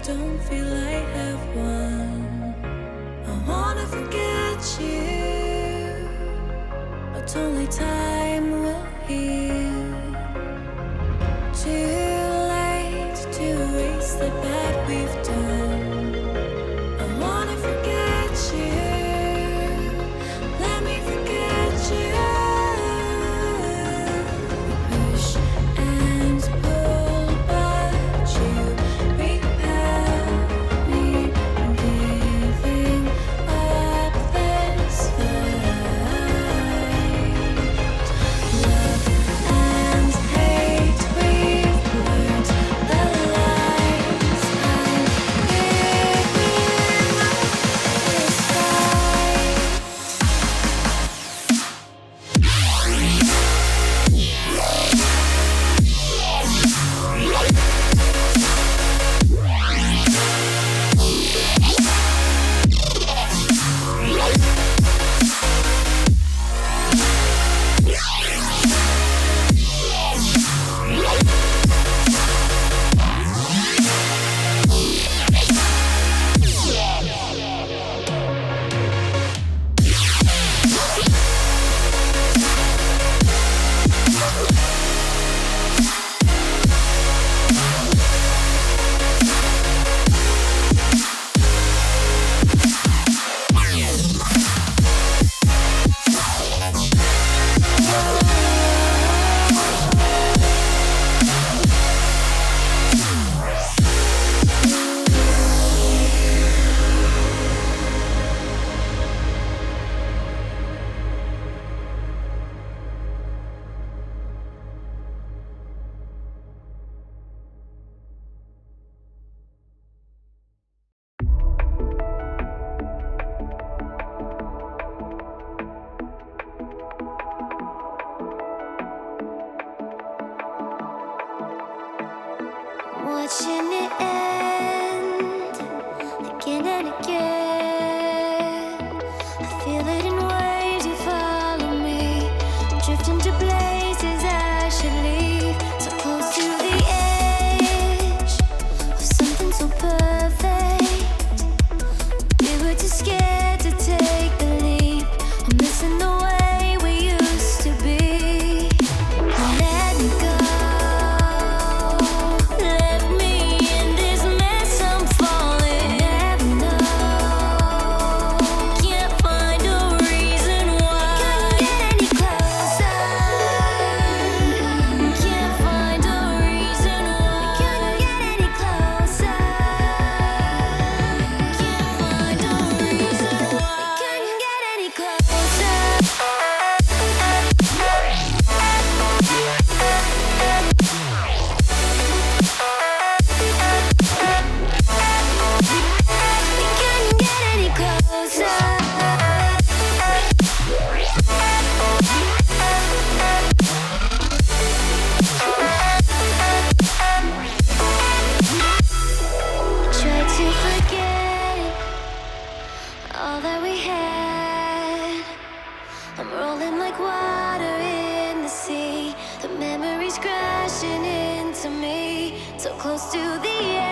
don't feel I have one. I wanna forget you, but only time will heal. Too late to erase the bad we've done. I wanna forget you, let me forget you. Push and pull, but you repel me. I'm giving up this fight. Love and hate, we've blurred the lines. I'm giving up this fight. Watching it end again and again. I feel it in waves, you follow me. Drifting to places I should leave. So close to the edge of something so perfect. We were too scared to take the leap. I'm missing the way we used to be. Let me go. All that we had, I'm rolling like water in the sea. The memories crashing into me, so close to the edge.